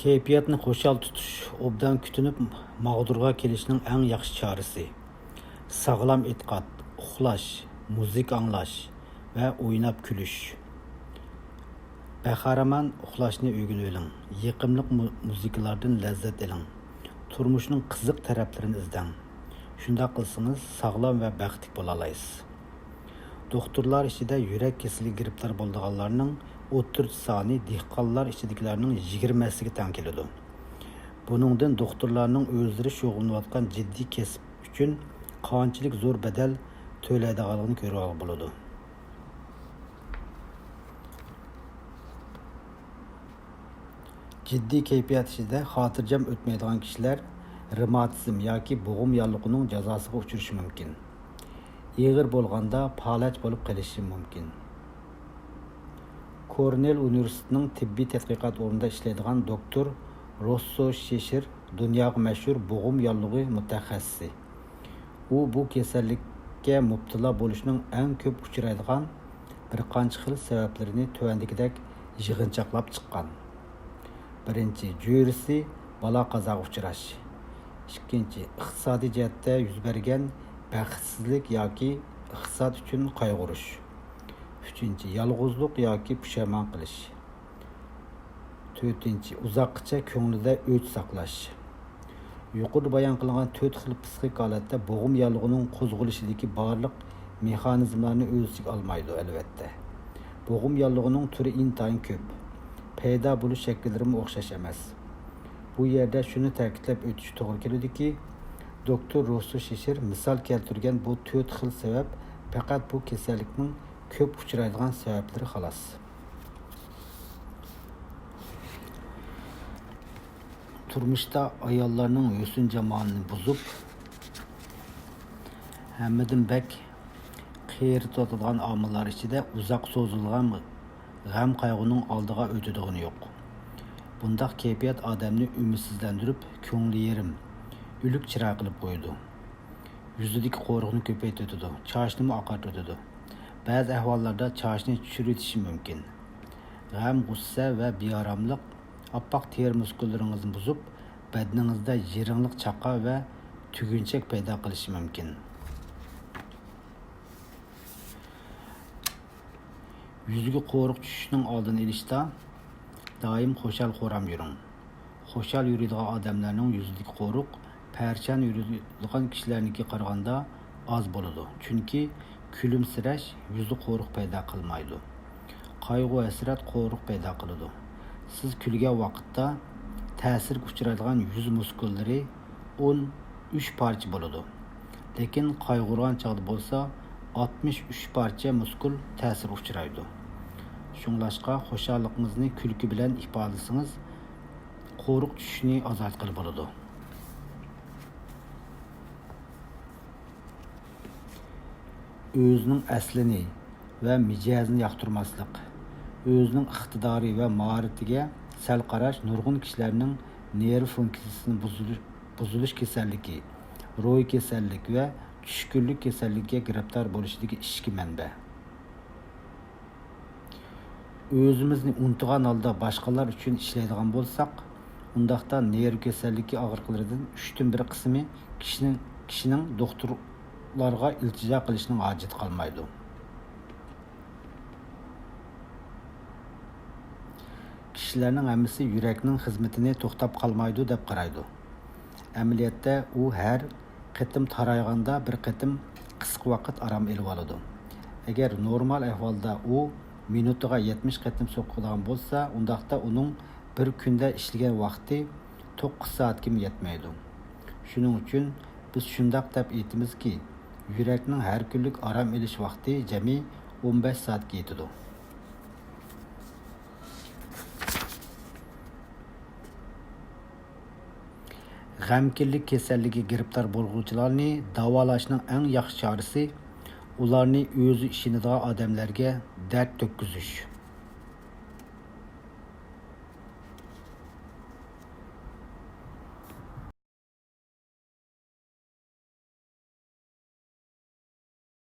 Keyfiyatni xo'shal tutish obdan kutinib mag'durga kelishning eng yaxshi chorasi. Sog'lom e'tiqod, uxlash, muzika anglash va o'ynab kulish. Baharaman uxlashni o'rganib oling. Yiqimliq muzikalardan lazzat oling. Turmushning qiziq taraflarini izlang. Shunda qilsangiz sog'lom va baxtli bo'la olasiz. Doktorlar ichida yurak kasaliga giribdor bo'lganlarning 30 soni dehqonlar ichidagilarning 20siga teng keladi. Buningdan doktorlarning o'zlari shug'ullanayotgan jiddiy kasb uchun qanchalik zo'r badal to'laydiganligini ko'rib bo'ladi. Jiddiy kayfiyat ichida xotirjam o'tmaydigan kishilar revmatizm yoki bo'g'im yallig'ining jazosiga uchrashi mumkin. Ig'ir bo'lganda palaj bo'lib qolishi mumkin. Kornell universitetining tibbiy tadqiqot o'rnida ishlaydigan doktor Rosso Shesher dunyoga mashhur bo'g'im yallig'i mutaxassisi. U bu kasallikka mubtalo bo'lishning eng ko'p uchraydigan bir qancha xil sabablarini tuvandagidek yig'inchoqlab chiqqan. Birinchi, jurisi balo qazoga uchrash. Ikkinchi, iqtisodiy jihatda yuz bergan baxtsizlik yoki iqtisod uchun qayg'urish. Uchinchi, yolg'izlik yoki pushaymon qilish. To'rtinchi, uzoqcha ko'nglida o'ch saqlash. Yuqorida bayon qilingan 4 xil psixik holatda bo'g'im yallig'ining qo'zg'alishidagi barliq mexanizmlarni o'z ichiga olmaydi albatta. Bo'g'im yallig'ining turi intayin ko'p. Paydo bo'lish shakllari o'xshash emas. Bu yerda shuni ta'kidlab o'tish to'g'ri keladiki, doktor Rosso Shesher misol keltirgan bu 4 xil sabab faqat bu kasallikning ko'p uchraydigan sabablari xolos. Turmushda ayollarning husn jamolini buzib, hammadan bak qiyratadigan omillar ichida uzoq so'zilgan g'am qayg'uning oldiga o'tadigan yo'q. Bundaq kayfiyat odamni umidsizlantirib, ko'ngli yerim, o'lik chiroq qilib qo'yadi. Yuzidagi qo'rquvni ko'paytiradi, choshni oqartiradi. Ba'zi ahvollarda choshni tushiritishi mumkin. G'am, g'ussa va beoromlik oppoq teri muskullaringizni buzib, badningizda yiringlik chaqa va tugunchak paydo qilishi mumkin. Yuziga qo'riq tushishining oldini olishda doim xo'shal xo'ram yuring. Xo'shal yuradigan odamlarning yuzidagi qo'riq parchan yuradigan kishilarnikiga qaraganda oz bo'ladi. Chunki kulimsirash yuzi qo'riq paydo qilmaydi. Qayg'u hasrat qo'riq paydo qiladi. Siz kulgan vaqtda ta'sirga uchraydigan yuz muskullari 13 parcha bo'ladi. Lekin qayg'urgan chog'da bo'lsa 63 parcha muskul ta'sir uchraydi. Shunglashqa xo'shalligingizni kulki bilan ifodalasangiz, qo'riq tushishni azaltqili bo'ladi. O'zining aslini va mijozini yoqtirmaslik, o'zining iqtidori va mahoratiga sal qarash nurg'un kishilarning nerv funksiyasining buzilish kasalligi, ro'y kasallik va tushkunlik kasalligiga giribdor bo'lishidagi ishki manba. O'zimizni unutgan holda boshqalar uchun ishlaydigan bo'lsak, undaqda nerv kasalligi og'riqlaridan 1/3 qismi kishining doktorlarga iltijo qilishining hojati qolmaydi. Kishilarning hammasi yurakning xizmatini to'xtab qolmaydi deb qaraydi. Amaliyotda u har qitim tarayganda bir qitim qisqa vaqt aram olib oladi. Agar normal ahvolda u minutiga 70 qitim so'qadigan bo'lsa, undaqda uning bir kunda ishlagan vaqti 9 soatga yetmaydi. Shuning uchun biz shundaq deb aytamizki, yurakning har kunlik aram olish vaqti jami 15 soatga yetadi. G'amkinlik kasalligiga giribdor bo'lguvchilarni davolashning eng yaxshi chorasi ularni o'zi ishonadigan odamlarga dard to'kkizish.